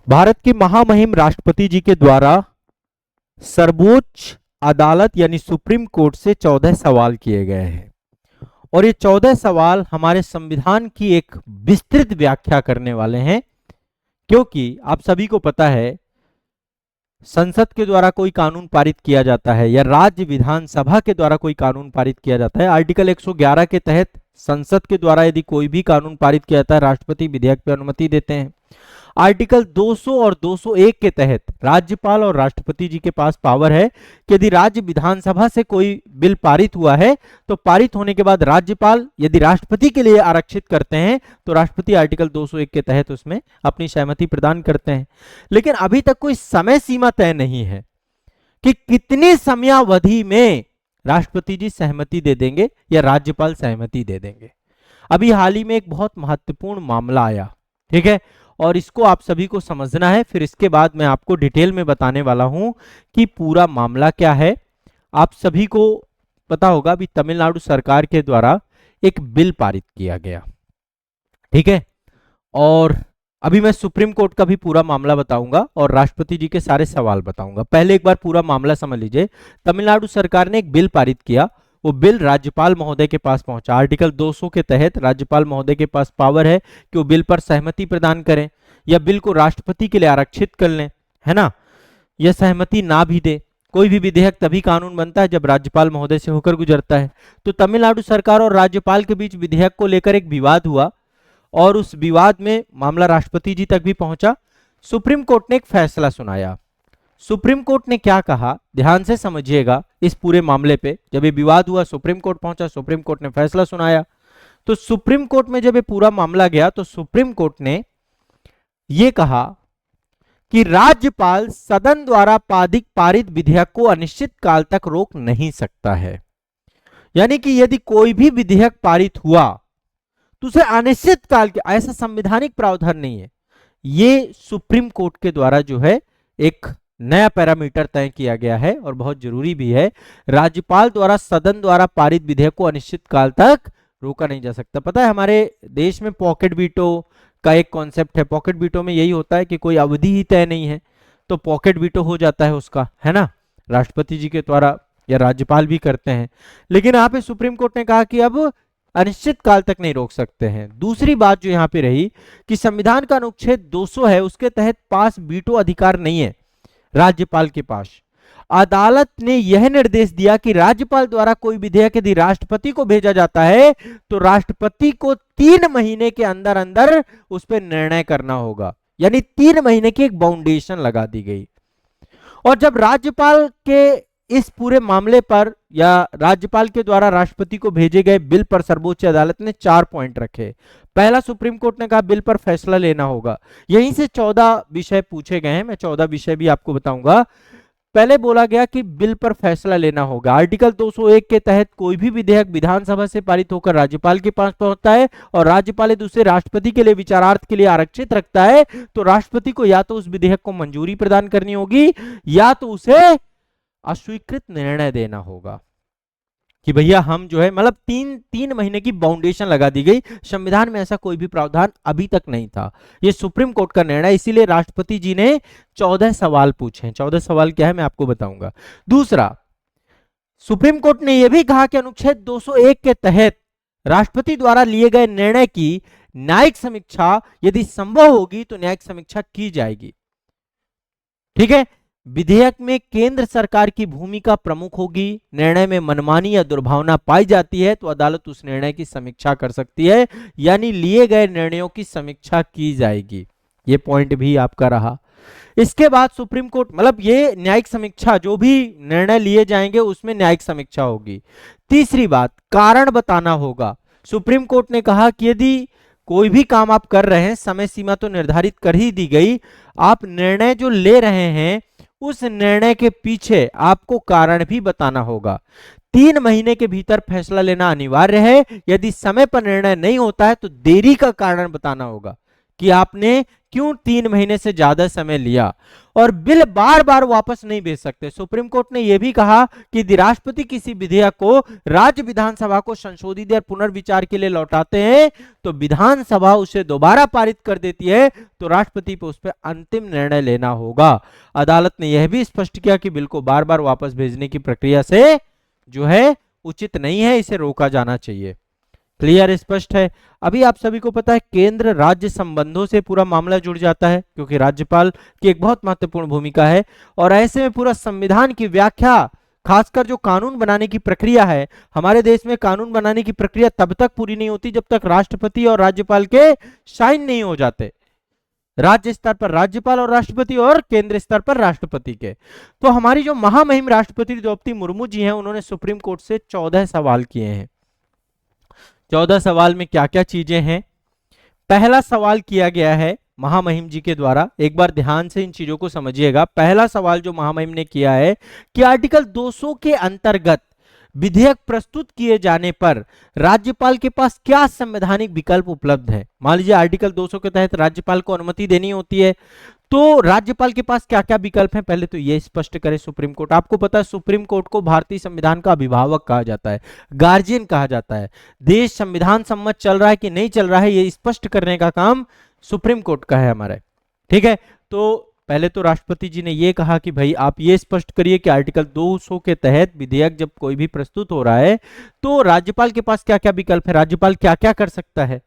भारत के महामहिम राष्ट्रपति जी के द्वारा सर्वोच्च अदालत यानी सुप्रीम कोर्ट से 14 सवाल किए गए हैं और ये 14 सवाल हमारे संविधान की एक विस्तृत व्याख्या करने वाले हैं, क्योंकि आप सभी को पता है संसद के द्वारा कोई कानून पारित किया जाता है या राज्य विधानसभा के द्वारा कोई कानून पारित किया जाता है, आर्टिकल 111 के तहत संसद के द्वारा यदि कोई भी कानून पारित किया जाता है, राष्ट्रपति विधेयक पर अनुमति देते हैं। आर्टिकल 200 और 201 के तहत राज्यपाल और राष्ट्रपति जी के पास पावर है कि यदि राज्य विधानसभा से कोई बिल पारित हुआ है तो पारित होने के बाद राज्यपाल यदि राष्ट्रपति के लिए आरक्षित करते हैं तो राष्ट्रपति आर्टिकल 201 के तहत उसमें अपनी सहमति प्रदान करते हैं। लेकिन अभी तक कोई समय सीमा तय नहीं है कि कितनी समयावधि में राष्ट्रपति जी सहमति दे देंगे या राज्यपाल सहमति दे देंगे। अभी हाल ही में एक बहुत महत्वपूर्ण मामला आया, ठीक है, और इसको आप सभी को समझना है। फिर इसके बाद मैं आपको डिटेल में बताने वाला हूं कि पूरा मामला क्या है। आप सभी को पता होगा अभी तमिलनाडु सरकार के द्वारा एक बिल पारित किया गया, ठीक है, और अभी मैं सुप्रीम कोर्ट का भी पूरा मामला बताऊंगा और राष्ट्रपति जी के सारे सवाल बताऊंगा। पहले एक बार पूरा मामला समझ लीजिए। तमिलनाडु सरकार ने एक बिल पारित किया, वो बिल राज्यपाल महोदय के पास पहुंचा। आर्टिकल 200 के तहत राज्यपाल महोदय के पास पावर है कि वो बिल पर सहमति प्रदान करें या बिल को राष्ट्रपति के लिए आरक्षित कर लें, है ना, यह सहमति ना भी दे। कोई भी विधेयक तभी कानून बनता है जब राज्यपाल महोदय से होकर गुजरता है। तो तमिलनाडु सरकार और राज्यपाल के बीच विधेयक को लेकर एक विवाद हुआ और उस विवाद में मामला राष्ट्रपति जी तक भी पहुंचा। सुप्रीम कोर्ट ने एक फैसला सुनाया। सुप्रीम कोर्ट ने क्या कहा, ध्यान से समझिएगा इस पूरे मामले पे। जब ये विवाद हुआ सुप्रीम कोर्ट पहुंचा, सुप्रीम कोर्ट ने फैसला सुनाया। तो सुप्रीम कोर्ट में जब ये पूरा मामला गया तो सुप्रीम कोर्ट ने ये कहा कि राज्यपाल सदन द्वारा पारित विधेयक को अनिश्चित काल तक रोक नहीं सकता है। यानी कि यदि कोई भी विधेयक पारित हुआ तो उसे अनिश्चित काल के, ऐसा संवैधानिक प्रावधान नहीं है। ये सुप्रीम कोर्ट के द्वारा जो है एक नया पैरामीटर तय किया गया है और बहुत जरूरी भी है। राज्यपाल द्वारा सदन द्वारा पारित विधेयक को अनिश्चित काल तक रोका नहीं जा सकता। पता है हमारे देश में पॉकेट वीटो का एक कॉन्सेप्ट है। पॉकेट वीटो में यही होता है कि कोई अवधि ही तय नहीं है तो पॉकेट वीटो हो जाता है उसका, है ना, राष्ट्रपति जी के द्वारा या राज्यपाल भी करते हैं। लेकिन यहाँ पे सुप्रीम कोर्ट ने कहा कि अब अनिश्चित काल तक नहीं रोक सकते हैं। दूसरी बात जो यहाँ पे रही कि संविधान का अनुच्छेद 200 है, उसके तहत पास वीटो अधिकार नहीं है राज्यपाल के पास। अदालत ने यह निर्देश दिया कि राज्यपाल द्वारा कोई विधेयक यदि राष्ट्रपति को भेजा जाता है तो राष्ट्रपति को 3 महीने के अंदर अंदर उस पर निर्णय करना होगा। यानी 3 महीने की एक बाउंडेशन लगा दी गई। और जब राज्यपाल के इस पूरे मामले पर या राज्यपाल के द्वारा राष्ट्रपति को भेजे गए बिल पर सर्वोच्च अदालत ने 4 पॉइंट रखे। पहला, सुप्रीम कोर्ट ने कहा बिल पर फैसला लेना होगा। यहीं से 14 विषय पूछे गए हैं, मैं 14 विषय भी आपको बताऊंगा। पहले बोला गया कि बिल पर फैसला लेना होगा। आर्टिकल 201 के तहत कोई भी विधेयक विधानसभा से पारित होकर राज्यपाल के पास पहुंचता है और राज्यपाल दूसरे राष्ट्रपति के लिए विचारार्थ के लिए आरक्षित रखता है तो राष्ट्रपति को या तो उस विधेयक को मंजूरी प्रदान करनी होगी या तो उसे अस्वीकृत निर्णय देना होगा कि भैया हम जो है, मतलब 3 महीने की बाउंडेशन लगा दी गई। संविधान में ऐसा कोई भी प्रावधान अभी तक नहीं था। ये सुप्रीम कोर्ट का निर्णय, इसीलिए राष्ट्रपति जी ने 14 सवाल पूछे। 14 सवाल क्या है मैं आपको बताऊंगा। दूसरा, सुप्रीम कोर्ट ने यह भी कहा कि अनुच्छेद 201 के तहत राष्ट्रपति द्वारा लिए गए निर्णय की न्यायिक समीक्षा यदि संभव होगी तो न्यायिक समीक्षा की जाएगी। ठीक है, विधेयक में केंद्र सरकार की भूमिका प्रमुख होगी। निर्णय में मनमानी या दुर्भावना पाई जाती है तो अदालत उस निर्णय की समीक्षा कर सकती है, यानी लिए गए निर्णयों की समीक्षा की जाएगी। ये पॉइंट भी आपका रहा। इसके बाद सुप्रीम कोर्ट, मतलब ये न्यायिक समीक्षा, जो भी निर्णय लिए जाएंगे उसमें न्यायिक समीक्षा होगी। तीसरी बात, कारण बताना होगा। सुप्रीम कोर्ट ने कहा कि यदि कोई भी काम आप कर रहे हैं, समय सीमा तो निर्धारित कर ही दी गई, आप निर्णय जो ले रहे हैं उस निर्णय के पीछे आपको कारण भी बताना होगा। 3 महीने के भीतर फैसला लेना अनिवार्य है। यदि समय पर निर्णय नहीं होता है तो देरी का कारण बताना होगा कि आपने क्यों 3 महीने से ज्यादा समय लिया, और बिल बार बार वापस नहीं भेज सकते। सुप्रीम कोर्ट ने यह भी कहा कि यदि राष्ट्रपति किसी विधेयक को राज्य विधानसभा को संशोधित या पुनर्विचार के लिए लौटाते हैं तो विधानसभा उसे दोबारा पारित कर देती है, तो राष्ट्रपति को उस पर अंतिम निर्णय लेना होगा। अदालत ने यह भी स्पष्ट किया कि बिल को बार बार वापस भेजने की प्रक्रिया से जो है उचित नहीं है, इसे रोका जाना चाहिए। क्लियर, स्पष्ट है। अभी आप सभी को पता है केंद्र राज्य संबंधों से पूरा मामला जुड़ जाता है, क्योंकि राज्यपाल की एक बहुत महत्वपूर्ण भूमिका है, और ऐसे में पूरा संविधान की व्याख्या, खासकर जो कानून बनाने की प्रक्रिया है, हमारे देश में कानून बनाने की प्रक्रिया तब तक पूरी नहीं होती जब तक राष्ट्रपति और राज्यपाल के साइन नहीं हो जाते। राज्य स्तर पर राज्यपाल और राष्ट्रपति और केंद्र स्तर पर राष्ट्रपति के। तो हमारी जो महामहिम राष्ट्रपति द्रौपदी मुर्मू जी हैं, उन्होंने सुप्रीम कोर्ट से 14 सवाल किए हैं। 14 सवाल में क्या क्या चीजें हैं? पहला सवाल किया गया है महामहिम जी के द्वारा, एक बार ध्यान से इन चीजों को समझिएगा। पहला सवाल जो महामहिम ने किया है कि आर्टिकल 200 के अंतर्गत विधेयक प्रस्तुत किए जाने पर राज्यपाल के पास क्या संवैधानिक विकल्प उपलब्ध है। मान लीजिए आर्टिकल 200 के तहत राज्यपाल को अनुमति देनी होती है, तो राज्यपाल के पास क्या क्या विकल्प हैं, पहले तो ये स्पष्ट करे सुप्रीम कोर्ट। आपको पता है सुप्रीम कोर्ट को भारतीय संविधान का अभिभावक कहा जाता है, गार्जियन कहा जाता है। देश संविधान सम्मत चल रहा है कि नहीं चल रहा है, ये स्पष्ट करने का काम सुप्रीम कोर्ट का है हमारे। ठीक है, तो पहले तो राष्ट्रपति जी ने ये कहा कि भाई आप ये स्पष्ट करिए कि आर्टिकल 200 के तहत विधेयक जब कोई भी प्रस्तुत हो रहा है तो राज्यपाल के पास क्या क्या विकल्प है, राज्यपाल क्या क्या कर सकता है,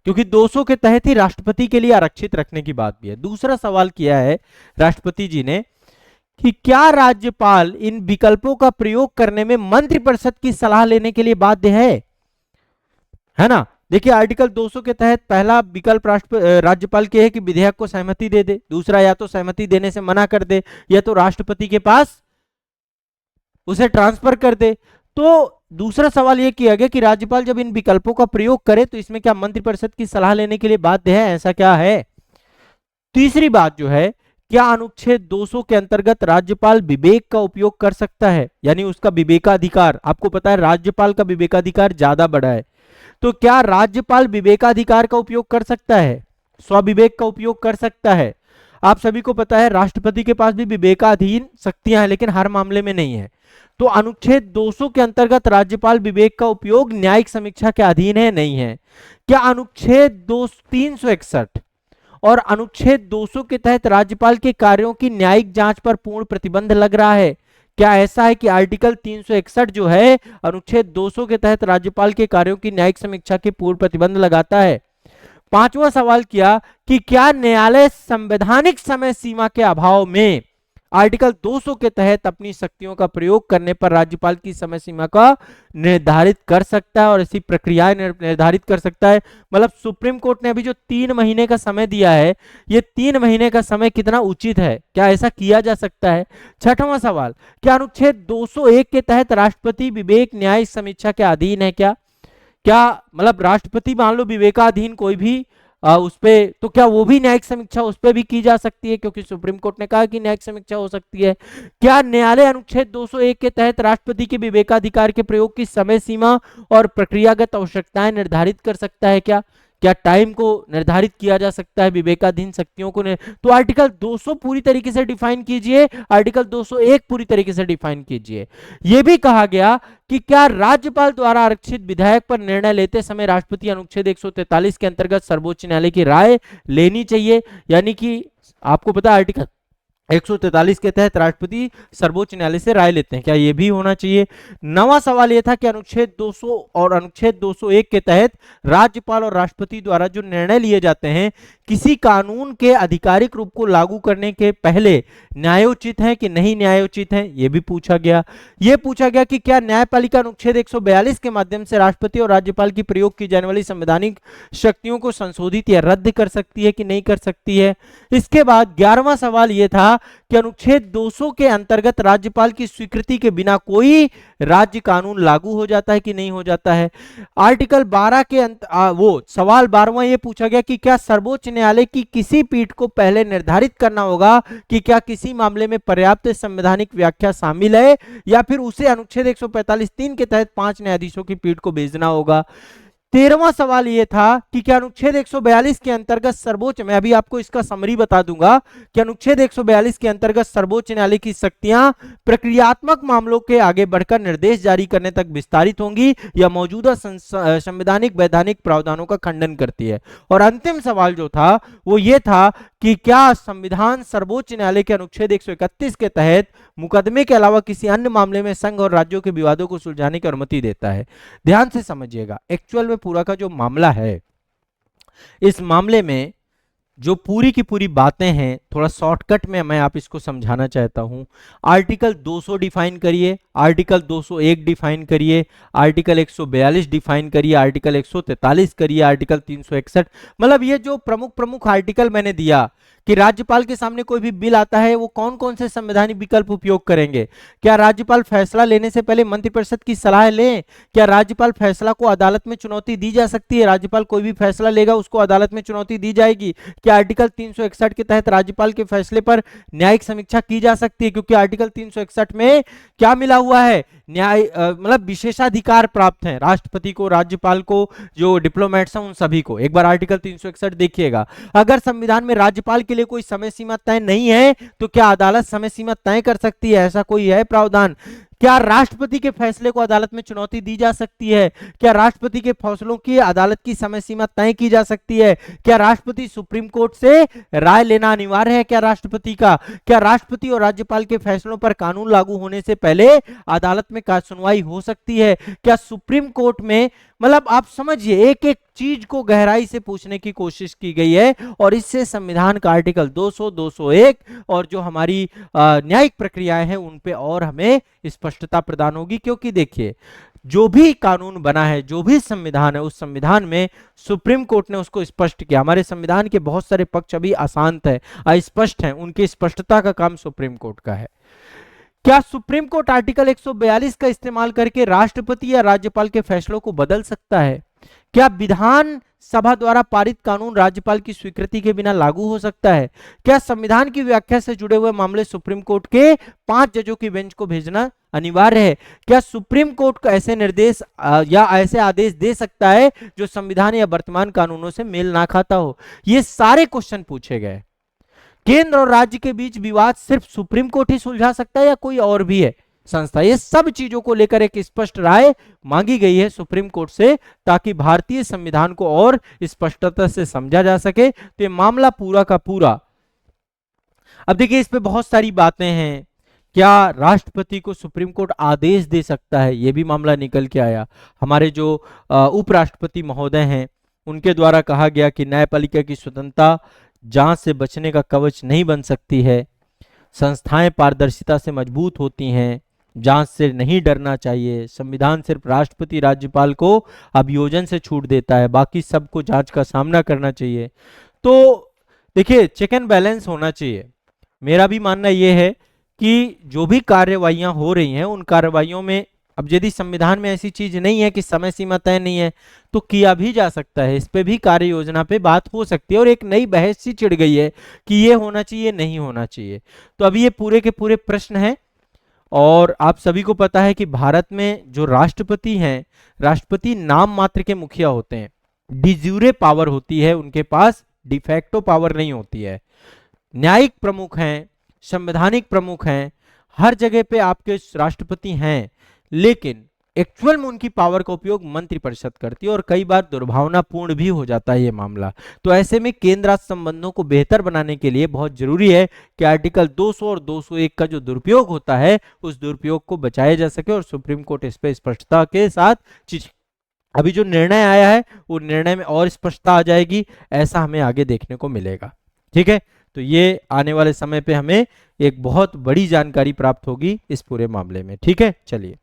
क्योंकि 200 के तहत ही राष्ट्रपति के लिए आरक्षित रखने की बात भी है। दूसरा सवाल किया है राष्ट्रपति जी ने कि क्या राज्यपाल इन विकल्पों का प्रयोग करने में मंत्रिपरिषद की सलाह लेने के लिए बाध्य है ना। देखिए आर्टिकल 200 के तहत पहला विकल्प राज्यपाल के है कि विधेयक को सहमति दे दे, दूसरा या तो सहमति देने से मना कर दे या तो राष्ट्रपति के पास उसे ट्रांसफर कर दे। तो दूसरा सवाल यह किया गया कि राज्यपाल जब इन विकल्पों का प्रयोग करे तो इसमें क्या मंत्रिपरिषद की सलाह लेने के लिए बाध्य है, ऐसा क्या है। तीसरी बात जो है, क्या अनुच्छेद 200 के अंतर्गत राज्यपाल विवेक का उपयोग कर सकता है, यानी उसका विवेकाधिकार, आपको पता है राज्यपाल का विवेकाधिकार ज्यादा बड़ा है, तो क्या राज्यपाल विवेकाधिकार का उपयोग कर सकता है, स्वविवेक का उपयोग कर सकता है। आप सभी को पता है राष्ट्रपति के पास भी विवेकाधीन शक्तियां हैं, लेकिन हर मामले में नहीं है। तो अनुच्छेद 200 के अंतर्गत राज्यपाल विवेक का उपयोग न्यायिक समीक्षा के अधीन है, नहीं है। क्या अनुच्छेद 361 और अनुच्छेद 200 के तहत राज्यपाल के कार्यों की न्यायिक जांच पर पूर्ण प्रतिबंध लग रहा है, क्या ऐसा है कि आर्टिकल 361 जो है अनुच्छेद 200 के तहत राज्यपाल के कार्यों की न्यायिक समीक्षा के पूर्ण प्रतिबंध लगाता है। पांचवा सवाल किया कि क्या न्यायालय संवैधानिक समय सीमा के अभाव में आर्टिकल 200 के तहत अपनी शक्तियों का प्रयोग करने पर राज्यपाल की समय सीमा का निर्धारित कर सकता है और ऐसी प्रक्रियाएं निर्धारित कर सकता है। मतलब सुप्रीम कोर्ट ने अभी जो 3 महीने का समय दिया है, ये 3 महीने का समय कितना उचित है, क्या ऐसा किया जा सकता है। छठवां सवाल, क्या अनुच्छेद 201 के तहत राष्ट्रपति विवेक न्यायिक समीक्षा के अधीन है, क्या मतलब राष्ट्रपति मान लो विवेकाधीन कोई भी उस पे, तो क्या वो भी न्यायिक समीक्षा उस पे भी की जा सकती है, क्योंकि सुप्रीम कोर्ट ने कहा कि न्यायिक समीक्षा हो सकती है। क्या न्यायालय अनुच्छेद 201 के तहत राष्ट्रपति के विवेकाधिकार के प्रयोग की समय सीमा और प्रक्रियागत आवश्यकताएं निर्धारित कर सकता है, क्या टाइम को निर्धारित किया जा सकता है विवेकाधीन शक्तियों को तो आर्टिकल 200 पूरी तरीके से डिफाइन कीजिए, आर्टिकल 201 पूरी तरीके से डिफाइन कीजिए। यह भी कहा गया कि क्या राज्यपाल द्वारा आरक्षित विधायक पर निर्णय लेते समय राष्ट्रपति अनुच्छेद 143 के अंतर्गत सर्वोच्च न्यायालय की राय लेनी चाहिए, यानी कि आपको पता है आर्टिकल 143 के तहत राष्ट्रपति सर्वोच्च न्यायालय से राय लेते हैं, क्या यह भी होना चाहिए। नवा सवाल यह था कि अनुच्छेद 200 और अनुच्छेद 201 के तहत राज्यपाल और राष्ट्रपति द्वारा जो निर्णय लिए जाते हैं किसी कानून के आधिकारिक रूप को लागू करने के पहले न्यायोचित है कि नहीं न्यायोचित है, यह भी पूछा गया। यह पूछा गया कि क्या न्यायपालिका अनुच्छेद 142 के माध्यम से राष्ट्रपति और राज्यपाल की प्रयोग की जाने वाली संवैधानिक शक्तियों को संशोधित या रद्द कर सकती है कि नहीं कर सकती है। इसके बाद 11वां सवाल यह था कि अनुच्छेद 200 के अंतर्गत राज्यपाल की स्वीकृति के बिना कोई राज्य कानून लागू हो जाता है कि नहीं हो जाता है। आर्टिकल 12 के सवाल 12वां यह पूछा गया कि क्या सर्वोच्च न्यायालय की किसी पीठ को पहले निर्धारित करना होगा कि क्या किसी मामले में पर्याप्त संवैधानिक व्याख्या शामिल है या फिर उसे अनुच्छेद 145(3) के तहत 5 न्यायाधीशों की पीठ को भेजना होगा। 13वां सवाल यह था कि क्या अनुच्छेद 142 के अंतर्गत सर्वोच्च, मैं अभी आपको इसका समरी बता दूंगा कि अनुच्छेद 142 के अंतर्गत सर्वोच्च न्यायालय की शक्तियां प्रक्रियात्मक मामलों के आगे बढ़कर निर्देश जारी करने तक विस्तारित होंगी या मौजूदा संवैधानिक वैधानिक प्रावधानों का खंडन करती है। और अंतिम सवाल जो था वो ये था कि क्या संविधान सर्वोच्च न्यायालय के अनुच्छेद 131 के तहत मुकदमे के अलावा किसी अन्य मामले में संघ और राज्यों के विवादों को सुलझाने की अनुमति देता है। ध्यान से समझिएगा, एक्चुअल में पूरा का जो मामला है, इस मामले में जो पूरी की पूरी बातें हैं, थोड़ा शॉर्टकट में मैं आप इसको समझाना चाहता हूं। आर्टिकल 200 डिफाइन करिए, आर्टिकल 201 डिफाइन करिए, आर्टिकल 142 डिफाइन करिए, आर्टिकल 143 करिए, आर्टिकल 361, मतलब ये जो प्रमुख प्रमुख आर्टिकल मैंने दिया कि राज्यपाल के सामने कोई भी बिल आता है वो कौन कौन से संवैधानिक विकल्प उपयोग करेंगे, क्या राज्यपाल फैसला लेने से पहले मंत्रिपरिषद की सलाह लें, क्या राज्यपाल फैसला को अदालत में चुनौती दी जा सकती है, राज्यपाल कोई भी फैसला लेगा उसको अदालत में चुनौती दी जाएगी, क्या आर्टिकल 361 के तहत राज्यपाल के फैसले पर न्यायिक समीक्षा की जा सकती है, क्योंकि आर्टिकल 361 में क्या मिला हुआ है, न्याय मतलब विशेषाधिकार प्राप्त है राष्ट्रपति को, राज्यपाल को, जो डिप्लोमेट्स हैं उन सभी को। एक बार आर्टिकल 361 देखिएगा। अगर संविधान में राज्यपाल के लिए कोई समय सीमा तय नहीं है तो क्या अदालत समय सीमा तय कर सकती है, ऐसा कोई है प्रावधान? क्या राष्ट्रपति के फैसले को अदालत में चुनौती दी जा सकती है? क्या राष्ट्रपति के फैसलों की अदालत की समय सीमा तय की जा सकती है? क्या राष्ट्रपति सुप्रीम कोर्ट से राय लेना अनिवार्य है? क्या राष्ट्रपति का, क्या राष्ट्रपति और राज्यपाल के फैसलों पर कानून लागू होने से पहले अदालत में सुनवाई हो सकती है? क्या सुप्रीम कोर्ट में, मतलब आप समझिए एक एक चीज को गहराई से पूछने की कोशिश की गई है और इससे संविधान का आर्टिकल 200, 201 और जो हमारी न्यायिक प्रक्रियाएं हैं उन पे और हमें स्पष्टता प्रदान होगी। क्योंकि देखिए जो भी कानून बना है, जो भी संविधान है, उस संविधान में सुप्रीम कोर्ट ने उसको स्पष्ट किया। हमारे संविधान के बहुत सारे पक्ष अभी अशांत है, अस्पष्ट हैं, उनकी स्पष्टता का काम सुप्रीम कोर्ट का है। क्या सुप्रीम कोर्ट आर्टिकल 142 का इस्तेमाल करके राष्ट्रपति या राज्यपाल के फैसलों को बदल सकता है? क्या विधान सभा द्वारा पारित कानून राज्यपाल की स्वीकृति के बिना लागू हो सकता है? क्या संविधान की व्याख्या से जुड़े हुए मामले सुप्रीम कोर्ट के 5 जजों की बेंच को भेजना अनिवार्य है? क्या सुप्रीम कोर्ट को ऐसे निर्देश या ऐसे आदेश दे सकता है जो संविधान या वर्तमान कानूनों से मेल ना खाता हो? ये सारे क्वेश्चन पूछे गए। केंद्र और राज्य के बीच विवाद सिर्फ सुप्रीम कोर्ट ही सुलझा सकता है या कोई और भी है संस्था? ये सब चीजों को लेकर एक स्पष्ट राय मांगी गई है सुप्रीम कोर्ट से ताकि भारतीय संविधान को और स्पष्टता से समझा जा सके। तो ये मामला पूरा का पूरा, अब देखिए इस पे बहुत सारी बातें हैं। क्या राष्ट्रपति को सुप्रीम कोर्ट आदेश दे सकता है? ये भी मामला निकल के आया। हमारे जो उपराष्ट्रपति महोदय हैं उनके द्वारा कहा गया कि न्यायपालिका की स्वतंत्रता जांच से बचने का कवच नहीं बन सकती है, संस्थाएं पारदर्शिता से मजबूत होती हैं, जांच से नहीं डरना चाहिए, संविधान सिर्फ राष्ट्रपति राज्यपाल को अभियोजन से छूट देता है, बाकी सबको जांच का सामना करना चाहिए। तो देखिए चेक एंड बैलेंस होना चाहिए। मेरा भी मानना यह है कि जो भी कार्यवाहियां हो रही हैं उन कार्यवाहियों में, अब यदि संविधान में ऐसी चीज नहीं है कि समय सीमा तय नहीं है तो किया भी जा सकता है, इस पे भी कार्य योजना पे बात हो सकती है। और एक नई बहस सी छिड़ गई है कि ये होना चाहिए नहीं होना चाहिए। तो अभी ये पूरे के पूरे प्रश्न हैं और आप सभी को पता है कि भारत में जो राष्ट्रपति हैं, राष्ट्रपति नाम मात्र के मुखिया होते हैं, डिज्यूरे पावर होती है उनके पास, डिफैक्टो पावर नहीं होती है। न्यायिक प्रमुख हैं, संवैधानिक प्रमुख हैं, हर जगह पे आपके राष्ट्रपति हैं, लेकिन एक्चुअल में उनकी पावर का उपयोग मंत्रिपरिषद करती है और कई बार दुर्भावनापूर्ण भी हो जाता है ये मामला। तो ऐसे में केंद्र राज्य संबंधों को बेहतर बनाने के लिए बहुत जरूरी है कि आर्टिकल 200 और 201 का जो दुरुपयोग होता है उस दुरुपयोग को बचाया जा सके और सुप्रीम कोर्ट इस पर स्पष्टता के साथ अभी जो निर्णय आया है वो निर्णय में और स्पष्टता आ जाएगी, ऐसा हमें आगे देखने को मिलेगा। ठीक है, तो ये आने वाले समय पे हमें एक बहुत बड़ी जानकारी प्राप्त होगी इस पूरे मामले में। ठीक है, चलिए।